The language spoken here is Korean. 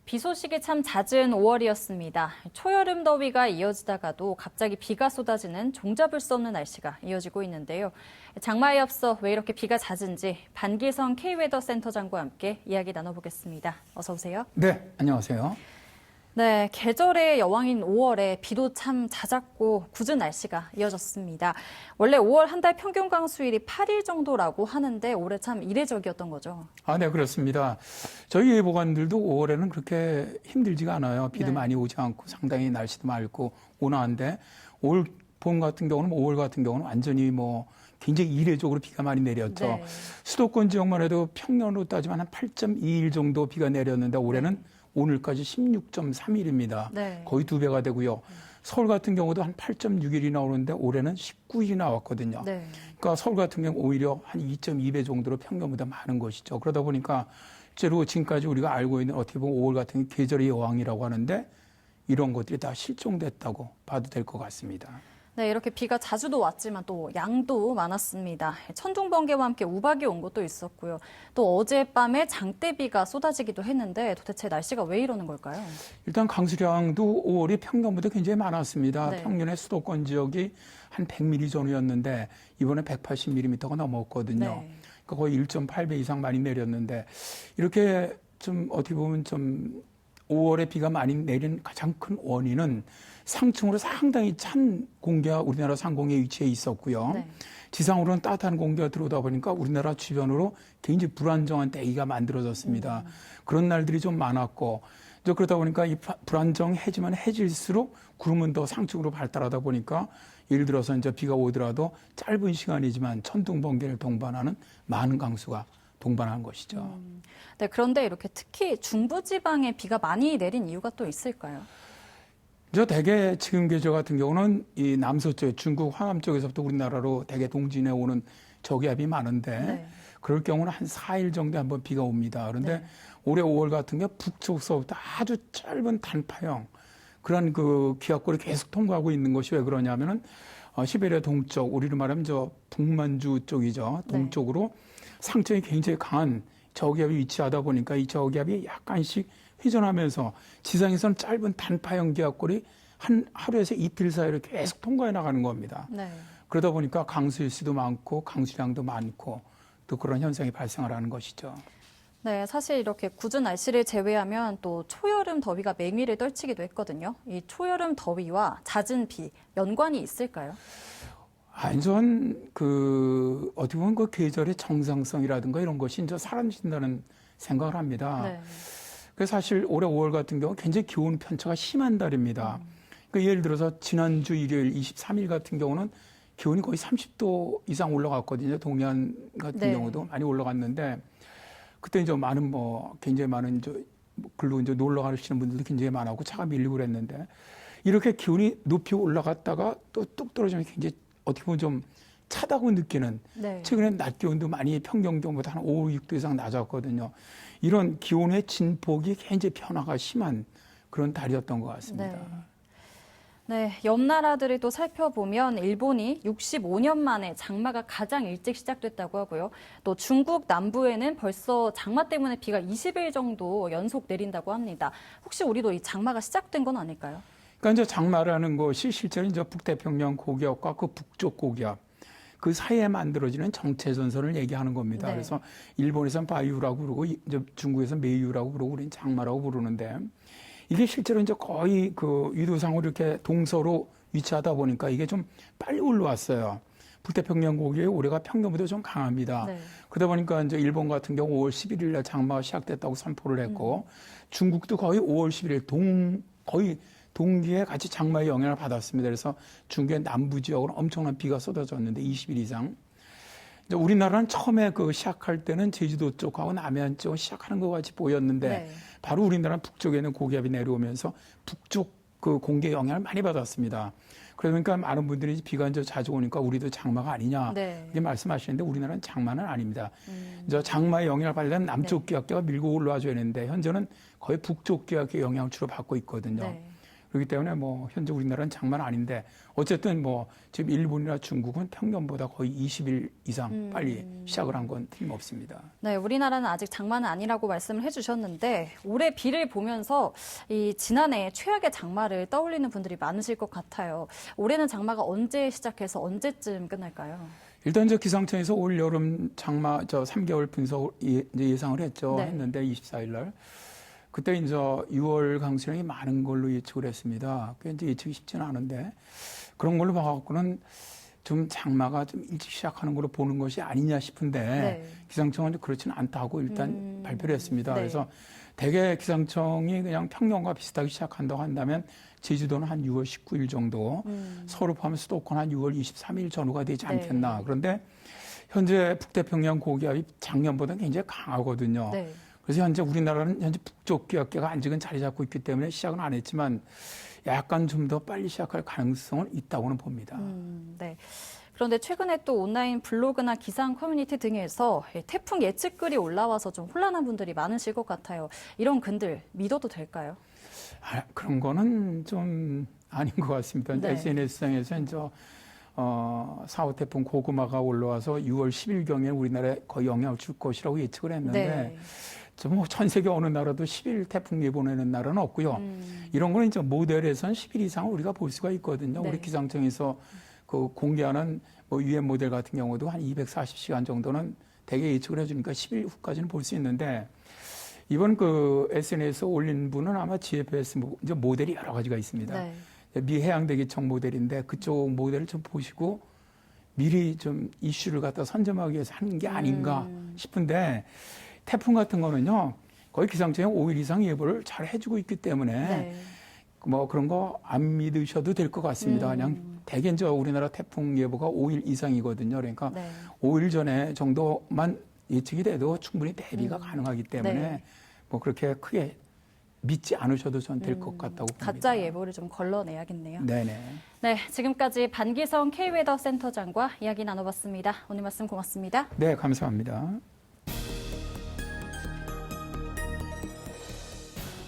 비 소식이 참 잦은 5월이었습니다. 초여름 더위가 이어지다가도 갑자기 비가 쏟아지는 종잡을 수 없는 날씨가 이어지고 있는데요. 장마에 앞서 왜 이렇게 비가 잦은지 반기성 K웨더 센터장과 함께 이야기 나눠보겠습니다. 어서 오세요. 네, 안녕하세요. 네, 계절의 여왕인 5월에 비도 참 잦았고 궂은 날씨가 이어졌습니다. 원래 5월 한 달 평균 강수일이 8일 정도라고 하는데 올해 참 이례적이었던 거죠. 네, 그렇습니다. 저희 예보관들도 5월에는 그렇게 힘들지가 않아요. 비도 네. 많이 오지 않고 상당히 날씨도 맑고 온화한데 올 봄 같은 경우는 5월 같은 경우는 완전히 굉장히 이례적으로 비가 많이 내렸죠. 네. 수도권 지역만 해도 평년으로 따지면 한 8.2일 정도 비가 내렸는데 올해는 오늘까지 16.3일입니다. 네. 거의 2배가 되고요. 서울 같은 경우도 한 8.6일이 나오는데 올해는 19일이 나왔거든요. 네. 그러니까 서울 같은 경우 오히려 한 2.2배 정도로 평년보다 많은 것이죠. 그러다 보니까 실제로 지금까지 우리가 알고 있는 어떻게 보면 5월 같은 게 계절의 여왕이라고 하는데 이런 것들이 다 실종됐다고 봐도 될 것 같습니다. 네, 이렇게 비가 자주도 왔지만 또 양도 많았습니다. 천둥번개와 함께 우박이 온 것도 있었고요. 또 어젯밤에 장대비가 쏟아지기도 했는데 도대체 날씨가 왜 이러는 걸까요? 일단 강수량도 5월이 평년보다 굉장히 많았습니다. 네. 평년에 수도권 지역이 한 100mm 전후였는데 이번에 180mm가 넘었거든요. 네. 그러니까 거의 1.8배 이상 많이 내렸는데 이렇게 좀 어떻게 보면 좀 5월에 비가 많이 내린 가장 큰 원인은 상층으로 상당히 찬 공기가 우리나라 상공에 위치해 있었고요. 네. 지상으로는 따뜻한 공기가 들어오다 보니까 우리나라 주변으로 굉장히 불안정한 대기가 만들어졌습니다. 그런 날들이 좀 많았고 이제 그러다 보니까 이 불안정해지면 해질수록 구름은 더 상층으로 발달하다 보니까 예를 들어서 이제 비가 오더라도 짧은 시간이지만 천둥번개를 동반하는 많은 강수가 동반한 것이죠. 네, 그런데 이렇게 특히 중부지방에 비가 많이 내린 이유가 또 있을까요? 저 대개 지금 계절 같은 경우는 이 남서쪽 중국 황암 쪽에서부터 우리나라로 대개 동진해 오는 저기압이 많은데 네. 그럴 경우는 한 4일 정도 한번 비가 옵니다. 그런데 네. 올해 5월 같은 경우 북쪽서부터 아주 짧은 단파형 그런 그 기압골이 계속 통과하고 있는 것이 왜 그러냐면은 시베리아 동쪽 우리로 말하면 저 북만주 쪽이죠. 동쪽으로 상층이 굉장히 강한 저기압이 위치하다 보니까 이 저기압이 약간씩 회전하면서 지상에서는 짧은 단파형 기압골이 한 하루에서 이틀 사이로 계속 통과해 나가는 겁니다. 네. 그러다 보니까 강수일수도 많고 강수량도 많고 또 그런 현상이 발생을 하는 것이죠. 네, 사실 이렇게 궂은 날씨를 제외하면 또 초여름 더위가 맹위를 떨치기도 했거든요. 이 초여름 더위와 잦은 비 연관이 있을까요? 완전 어떻게 보면 그 계절의 정상성이라든가 이런 것이 이제 사라진다는 생각을 합니다. 네. 그래서 사실 올해 5월 같은 경우 굉장히 기온 편차가 심한 달입니다. 그러니까 예를 들어서 지난주 일요일 23일 같은 경우는 기온이 거의 30도 이상 올라갔거든요. 동해안 같은 네. 경우도 많이 올라갔는데 그때 이제 굉장히 많은 글로 이제 놀러 가시는 분들도 굉장히 많았고 차가 밀리고 그랬는데 이렇게 기온이 높이 올라갔다가 또 뚝 떨어지면 굉장히 어떻게 보면 좀 차다고 느끼는 네. 최근에 낮 기온도 많이 평균 기온보다 한 5, 6도 이상 낮았거든요. 이런 기온의 진폭이 굉장히 변화가 심한 그런 달이었던 것 같습니다. 네. 네, 옆 나라들을 또 살펴보면 일본이 65년 만에 장마가 가장 일찍 시작됐다고 하고요. 또 중국 남부에는 벌써 장마 때문에 비가 20일 정도 연속 내린다고 합니다. 혹시 우리도 이 장마가 시작된 건 아닐까요? 그러니까 이제 장마라는 것이 실제로 이제 북태평양 고기압과 그 북쪽 고기압 그 사이에 만들어지는 정체전선을 얘기하는 겁니다. 네. 그래서 일본에서는 바이유라고 그러고 이제 중국에서는 메이유라고 그러고 우리는 장마라고 부르는데 이게 실제로 이제 거의 그 위도상으로 이렇게 동서로 위치하다 보니까 이게 좀 빨리 올라왔어요. 북태평양 고기의 올해가 평년보다 좀 강합니다. 네. 그러다 보니까 이제 일본 같은 경우 5월 11일 날 장마가 시작됐다고 선포를 했고 중국도 거의 5월 11일 거의 동기에 같이 장마의 영향을 받았습니다. 그래서 중국의 남부 지역으로 엄청난 비가 쏟아졌는데 20일 이상. 이제 우리나라는 처음에 시작할 때는 제주도 쪽하고 남해안 쪽을 시작하는 것 같이 보였는데 네. 바로 우리나라 북쪽에는 고기압이 내려오면서 북쪽 그 공기의 영향을 많이 받았습니다. 그러니까 많은 분들이 비가 이제 자주 오니까 우리도 장마가 아니냐 네. 이렇게 말씀하시는데 우리나라는 장마는 아닙니다. 이제 장마의 영향을 받으려면 남쪽 기압계가 밀고 올라와 줘야 되는데 현재는 거의 북쪽 기압계 영향을 주로 받고 있거든요. 네. 그렇기 때문에 뭐 현재 우리나라는 장마는 아닌데 어쨌든 뭐 지금 일본이나 중국은 평년보다 거의 20일 이상 빨리 시작을 한 건 틀림없습니다. 네, 우리나라는 아직 장마는 아니라고 말씀을 해주셨는데 올해 비를 보면서 이 지난해 최악의 장마를 떠올리는 분들이 많으실 것 같아요. 올해는 장마가 언제 시작해서 언제쯤 끝날까요? 일단 저 기상청에서 올 여름 장마 저 3개월 분석 이제 예상을 했죠. 네. 했는데 24일 날 그때 이제 6월 강수량이 많은 걸로 예측을 했습니다. 그게 이제 예측이 쉽지는 않은데 그런 걸로 봐갖고는 좀 장마가 좀 일찍 시작하는 걸로 보는 것이 아니냐 싶은데 네. 기상청은 그렇지는 않다고 일단 발표를 했습니다. 네. 그래서 대개 기상청이 그냥 평년과 비슷하게 시작한다고 한다면 제주도는 한 6월 19일 정도, 서울 포함 수도권 한 6월 23일 전후가 되지 않겠나. 네. 그런데 현재 북태평양 고기압이 작년보다 굉장히 강하거든요. 네. 그래서 현재 우리나라는 현재 북쪽 기압계가 아직은 자리 잡고 있기 때문에 시작은 안 했지만 약간 좀 더 빨리 시작할 가능성은 있다고는 봅니다. 네. 그런데 최근에 또 온라인 블로그나 기상 커뮤니티 등에서 태풍 예측글이 올라와서 좀 혼란한 분들이 많으실 것 같아요. 이런 글들 믿어도 될까요? 그런 거는 좀 아닌 것 같습니다. 네. SNS상에서 이제 4호 태풍 고구마가 올라와서 6월 10일경에 우리나라에 거의 영향을 줄 것이라고 예측을 했는데 네. 뭐 전 세계 어느 나라도 10일 태풍 예보내는 나라는 없고요. 이런 거는 이제 모델에선 10일 이상 우리가 볼 수가 있거든요. 네. 우리 기상청에서 그 공개하는 뭐 유엔 모델 같은 경우도 한 240시간 정도는 대개 예측을 해주니까 10일 후까지는 볼 수 있는데 이번 그 SNS에 올린 분은 아마 GFS 이제 모델이 여러 가지가 있습니다. 네. 미 해양대기청 모델인데 그쪽 모델을 좀 보시고 미리 좀 이슈를 갖다 선점하기 위해서 하는 게 아닌가 싶은데 태풍 같은 거는요 거의 기상청에 5일 이상 예보를 잘 해주고 있기 때문에 네. 뭐 그런 거 안 믿으셔도 될 것 같습니다. 그냥 대개 이제 우리나라 태풍 예보가 5일 이상이거든요. 그러니까 네. 5일 전에 정도만 예측이 돼도 충분히 대비가 가능하기 때문에 네. 뭐 그렇게 크게 믿지 않으셔도 전 될 것 같다고 봅니다. 가짜 예보를 좀 걸러내야겠네요. 네네. 네, 지금까지 반기성 K웨더 센터장과 이야기 나눠봤습니다. 오늘 말씀 고맙습니다. 네, 감사합니다.